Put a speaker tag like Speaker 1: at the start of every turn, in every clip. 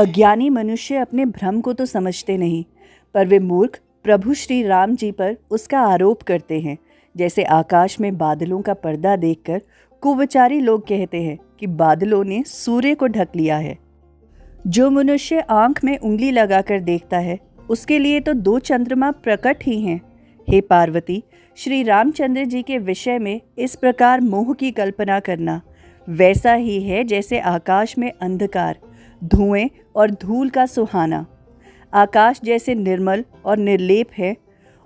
Speaker 1: अज्ञानी मनुष्य अपने भ्रम को तो समझते नहीं, पर वे मूर्ख प्रभु श्री राम जी पर उसका आरोप करते हैं। जैसे आकाश में बादलों का पर्दा देखकर कुविचारी लोग कहते हैं कि बादलों ने सूर्य को ढक लिया है। जो मनुष्य आंख में उंगली लगाकर देखता है, उसके लिए तो 2 चंद्रमा प्रकट ही हैं। हे पार्वती, श्री रामचंद्र जी के विषय में इस प्रकार मोह की कल्पना करना वैसा ही है जैसे आकाश में अंधकार, धुएं और धूल का सुहाना। आकाश जैसे निर्मल और निर्लेप है,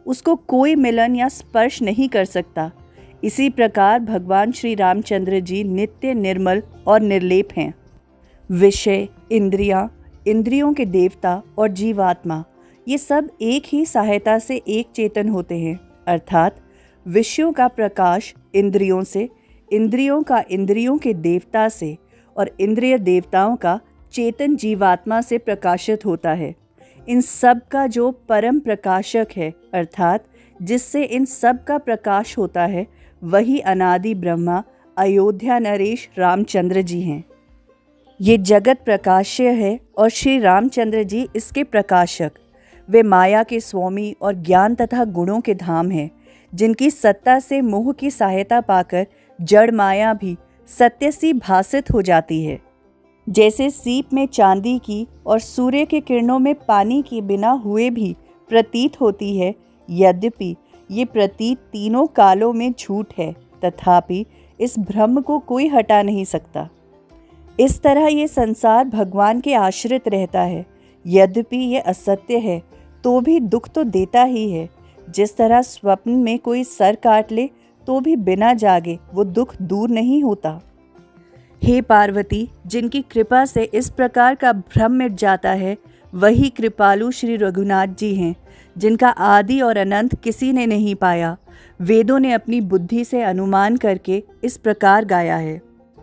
Speaker 1: उसको कोई मिलन या स्पर्श नहीं कर सकता। इसी प्रकार भगवान श्री रामचंद्र जी नित्य निर्मल और निर्लेप हैं। विषय, इंद्रियां, इंद्रियों के देवता और जीवात्मा, ये सब एक ही सहायता से एक चेतन होते हैं। अर्थात विषयों का प्रकाश इंद्रियों से, इंद्रियों का इंद्रियों के देवता से और इंद्रिय देवताओं का चेतन जीवात्मा से प्रकाशित होता है। इन सब का जो परम प्रकाशक है, अर्थात जिससे इन सब का प्रकाश होता है, वही अनादि ब्रह्मा अयोध्या नरेश रामचंद्र जी हैं। ये जगत प्रकाश्य है और श्री रामचंद्र जी इसके प्रकाशक। वे माया के स्वामी और ज्ञान तथा गुणों के धाम हैं, जिनकी सत्ता से मोह की सहायता पाकर जड़ माया भी सत्य सी भासित हो जाती है। जैसे सीप में चांदी की और सूर्य के किरणों में पानी के बिना हुए भी प्रतीत होती है, यद्यपि ये प्रतीत तीनों कालों में झूठ है, तथापि इस भ्रम को कोई हटा नहीं सकता। इस तरह ये संसार भगवान के आश्रित रहता है। यद्यपि ये असत्य है तो भी दुख तो देता ही है। जिस तरह स्वप्न में कोई सर काट ले तो भी बिना जागे वो दुख दूर नहीं होता। हे पार्वती, जिनकी कृपा से इस प्रकार का भ्रम मिट जाता है, वही कृपालु श्री रघुनाथ जी हैं, जिनका आदि और अनंत किसी ने नहीं पाया। वेदों ने अपनी बुद्धि से अनुमान करके इस प्रकार गाया है।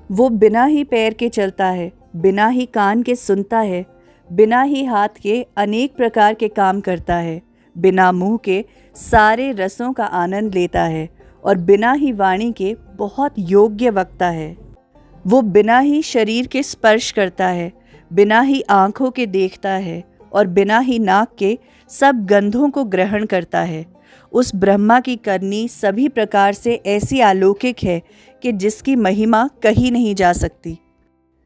Speaker 1: वो बिना ही पैर के चलता है, बिना ही कान के सुनता है, बिना ही हाथ के अनेक प्रकार के काम करता है, बिना मुंह के सारे रसों का आनंद लेता है और बिना ही वाणी के बहुत योग्य वक्ता है। वो बिना ही शरीर के स्पर्श करता है, बिना ही आँखों के देखता है और बिना ही नाक के सब गंधों को ग्रहण करता है। उस ब्रह्मा की करनी सभी प्रकार से ऐसी अलौकिक है कि जिसकी महिमा कही नहीं जा सकती,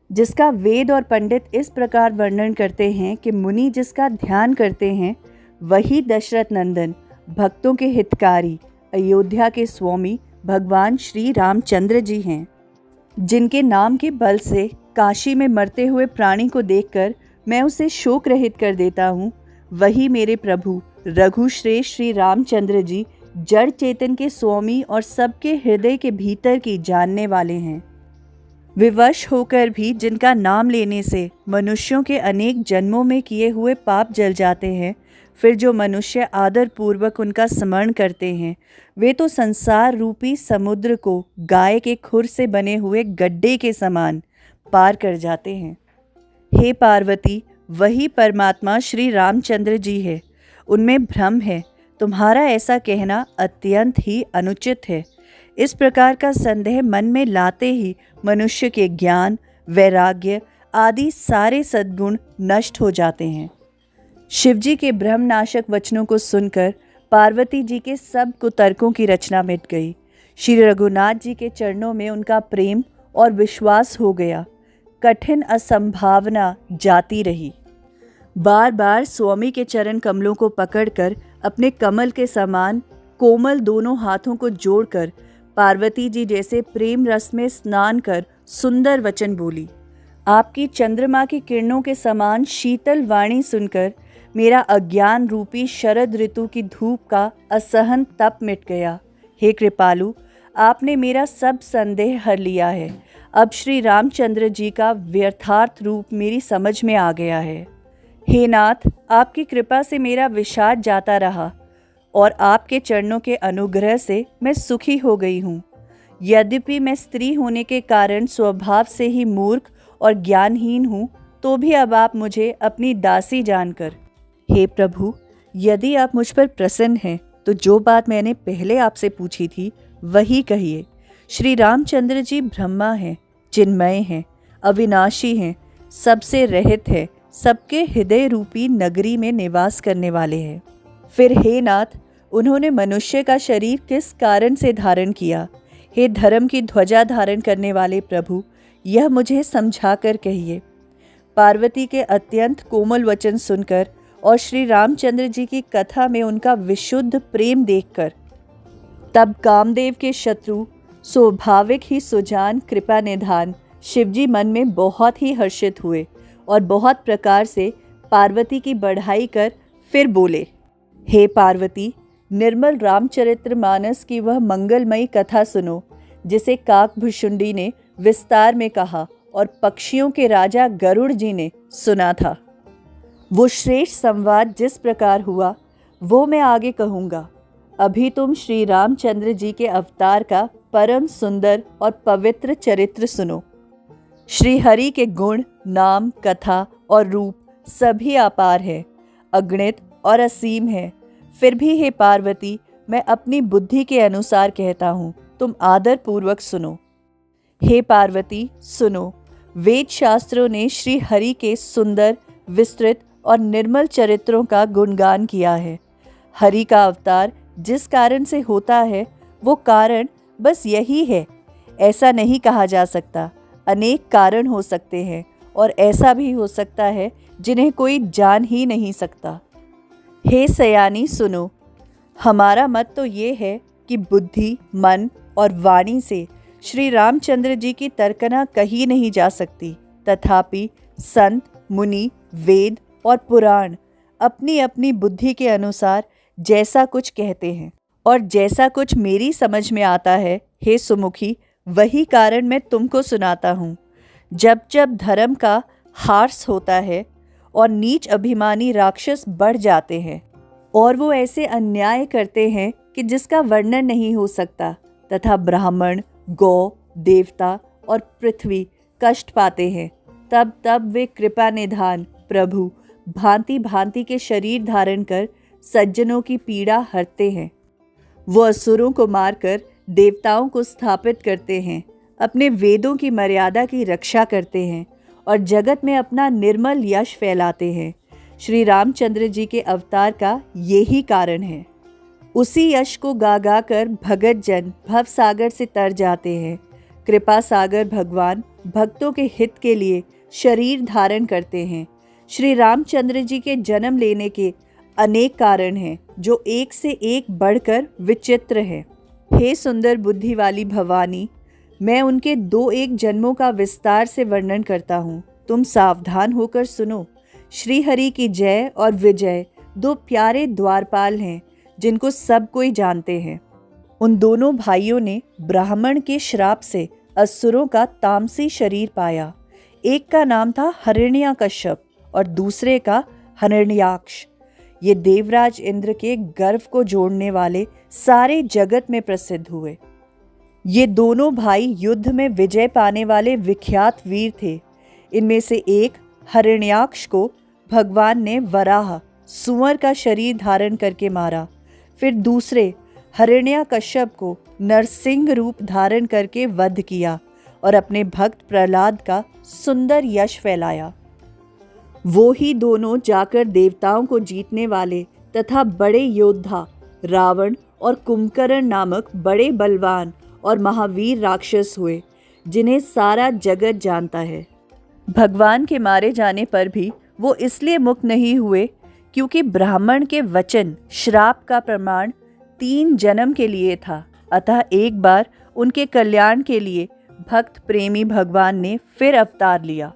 Speaker 1: जिसका वेद और पंडित इस प्रकार वर्णन करते हैं कि मुनि जिसका ध्यान करते हैं, वही दशरथ नंदन, भक्तों के हितकारी, अयोध्या के स्वामी भगवान श्री रामचंद्र जी हैं। जिनके नाम के बल से काशी में मरते हुए प्राणी को देखकर मैं उसे शोक रहित कर देता हूँ, वही मेरे प्रभु रघुश्रेष्ठ श्री रामचंद्र जी जड़ चेतन के स्वामी और सबके हृदय के भीतर की जानने वाले हैं। विवश होकर भी जिनका नाम लेने से मनुष्यों के अनेक जन्मों में किए हुए पाप जल जाते हैं, फिर जो मनुष्य आदर पूर्वक उनका स्मरण करते हैं, वे तो संसार रूपी समुद्र को गाय के खुर से बने हुए गड्ढे के समान पार कर जाते हैं। हे पार्वती, वही परमात्मा श्री रामचंद्र जी है। उनमें भ्रम है, तुम्हारा ऐसा कहना अत्यंत ही अनुचित है। इस प्रकार का संदेह मन में लाते ही मनुष्य के ज्ञान, वैराग्य आदि सारे सद्गुण नष्ट हो जाते हैं। शिवजी के ब्रह्मनाशक वचनों को सुनकर पार्वती जी के सब कुतर्कों की रचना मिट गई। श्री रघुनाथ जी के चरणों में उनका प्रेम और विश्वास हो गया। कठिन असंभावना जाती रही। बार बार स्वामी के चरण कमलों को पकड़कर अपने कमल के समान कोमल दोनों हाथों को जोड़कर पार्वती जी जैसे प्रेम रस में स्नान कर सुंदर वचन बोली। आपकी चंद्रमा की किरणों के समान शीतल वाणी सुनकर मेरा अज्ञान रूपी शरद ऋतु की धूप का असहन तप मिट गया। हे कृपालु, आपने मेरा सब संदेह हर लिया है। अब श्री रामचंद्र जी का व्यर्थार्थ रूप मेरी समझ में आ गया है। हे नाथ, आपकी कृपा से मेरा विषाद जाता रहा और आपके चरणों के अनुग्रह से मैं सुखी हो गई हूँ। यद्यपि मैं स्त्री होने के कारण स्वभाव से ही मूर्ख और ज्ञानहीन हूँ, तो भी अब आप मुझे अपनी दासी जानकर, हे प्रभु, यदि आप मुझ पर प्रसन्न हैं तो जो बात मैंने पहले आपसे पूछी थी वही कहिए। श्री रामचंद्र जी ब्रह्मा हैं, चिन्मय हैं, अविनाशी हैं, सबसे रहित है, सबके हृदय रूपी नगरी में निवास करने वाले हैं। फिर हे नाथ, उन्होंने मनुष्य का शरीर किस कारण से धारण किया? हे धर्म की ध्वजा धारण करने वाले प्रभु, यह मुझे समझा कर कहिए। पार्वती के अत्यंत कोमल वचन सुनकर और श्री रामचंद्र जी की कथा में उनका विशुद्ध प्रेम देखकर तब कामदेव के शत्रु स्वाभाविक ही सुजान कृपा निधान शिवजी मन में बहुत ही हर्षित हुए और बहुत प्रकार से पार्वती की बढ़ाई कर फिर बोले, हे पार्वती, निर्मल रामचरितमानस की वह मंगलमयी कथा सुनो जिसे काकभुशुंडी ने विस्तार में कहा और पक्षियों के राजा गरुड़ जी ने सुना था। वो श्रेष्ठ संवाद जिस प्रकार हुआ वो मैं आगे कहूँगा। अभी तुम श्री रामचंद्र जी के अवतार का परम सुंदर और पवित्र चरित्र सुनो। श्री हरि के गुण, नाम, कथा और रूप सभी अपार है, अगणित और असीम है। फिर भी हे पार्वती, मैं अपनी बुद्धि के अनुसार कहता हूँ, तुम आदर पूर्वक सुनो। हे पार्वती सुनो, वेद शास्त्रों ने श्री हरि के सुंदर, विस्तृत और निर्मल चरित्रों का गुणगान किया है। हरि का अवतार जिस कारण से होता है वो कारण बस यही है, ऐसा नहीं कहा जा सकता। अनेक कारण हो सकते हैं और ऐसा भी हो सकता है जिन्हें कोई जान ही नहीं सकता। हे सयानी सुनो, हमारा मत तो ये है कि बुद्धि, मन और वाणी से श्री रामचंद्र जी की तर्कना कही नहीं जा सकती। तथापि संत, मुनि, वेद और पुराण अपनी अपनी बुद्धि के अनुसार जैसा कुछ कहते हैं और जैसा कुछ मेरी समझ में आता है, हे सुमुखी, वही कारण मैं तुमको सुनाता हूँ। जब जब धर्म का हार्स होता है और नीच अभिमानी राक्षस बढ़ जाते हैं और वो ऐसे अन्याय करते हैं कि जिसका वर्णन नहीं हो सकता, तथा ब्राह्मण, गौ, देवता और पृथ्वी कष्ट पाते हैं, तब तब वे कृपा निधान प्रभु भांति भांति के शरीर धारण कर सज्जनों की पीड़ा हरते हैं। वो असुरों को मारकर देवताओं को स्थापित करते हैं, अपने वेदों की मर्यादा की रक्षा करते हैं और जगत में अपना निर्मल यश फैलाते हैं। श्री रामचंद्र जी के अवतार का यही कारण है। उसी यश को गा गा कर भगत जन भव सागर से तर जाते हैं। कृपा सागर भगवान भक्तों के हित के लिए शरीर धारण करते हैं। श्री रामचंद्र जी के जन्म लेने के अनेक कारण हैं जो एक से एक बढ़कर विचित्र हैं। हे सुंदर बुद्धि वाली भवानी, मैं उनके 2-1 जन्मों का विस्तार से वर्णन करता हूँ, तुम सावधान होकर सुनो। श्री हरि की जय और विजय 2 प्यारे द्वारपाल हैं जिनको सब कोई जानते हैं। उन दोनों भाइयों ने ब्राह्मण के श्राप से असुरों का तामसी शरीर पाया। एक का नाम था हिरण्यकश्यप और दूसरे का हिरण्याक्ष। ये देवराज इंद्र के गर्व को जोड़ने वाले सारे जगत में प्रसिद्ध हुए। ये दोनों भाई युद्ध में विजय पाने वाले विख्यात वीर थे। इनमें से एक हिरण्याक्ष को भगवान ने वराह, सुअर का शरीर धारण करके मारा। फिर दूसरे हिरण्याकश्यप को नरसिंह रूप धारण करके वध किया और अपने भक्त प्रहलाद का सुंदर यश फैलाया। वो ही दोनों जाकर देवताओं को जीतने वाले तथा बड़े योद्धा रावण और कुंभकर्ण नामक बड़े बलवान और महावीर राक्षस हुए, जिन्हें सारा जगत जानता है। भगवान के मारे जाने पर भी वो इसलिए मुक्त नहीं हुए क्योंकि ब्राह्मण के वचन श्राप का प्रमाण 3 जन्म के लिए था। अतः एक बार उनके कल्याण के लिए भक्त प्रेमी भगवान ने फिर अवतार लिया।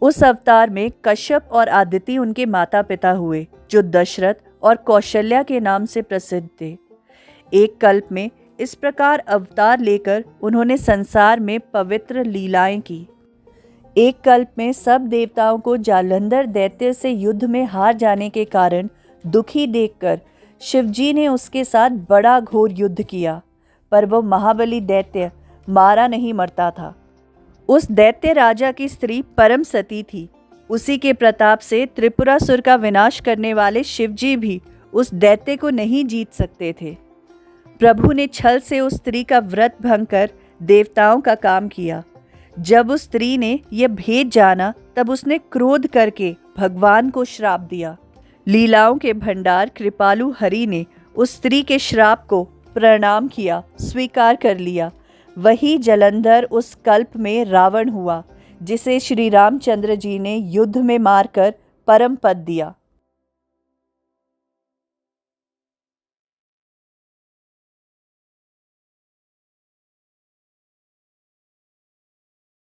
Speaker 1: उस अवतार में कश्यप और आदिति उनके माता पिता हुए, जो दशरथ और कौशल्या के नाम से प्रसिद्ध थे। एक कल्प में इस प्रकार अवतार लेकर उन्होंने संसार में पवित्र लीलाएं की। एक कल्प में सब देवताओं को जालंधर दैत्य से युद्ध में हार जाने के कारण दुखी देखकर शिवजी ने उसके साथ बड़ा घोर युद्ध किया, पर वो महाबली दैत्य मारा नहीं मरता था। उस दैत्य राजा की स्त्री परम सती थी। उसी के प्रताप से त्रिपुरासुर का विनाश करने वाले शिवजी भी उस दैत्य को नहीं जीत सकते थे। प्रभु ने छल से उस स्त्री का व्रत भंग कर देवताओं का काम किया। जब उस स्त्री ने यह भेद जाना तब उसने क्रोध करके भगवान को श्राप दिया। लीलाओं के भंडार कृपालु हरि ने उस स्त्री के श्राप को प्रणाम किया, स्वीकार कर लिया। वही जलंधर उस कल्प में रावण हुआ, जिसे श्री रामचंद्र जी ने युद्ध में मारकर परम पद दिया।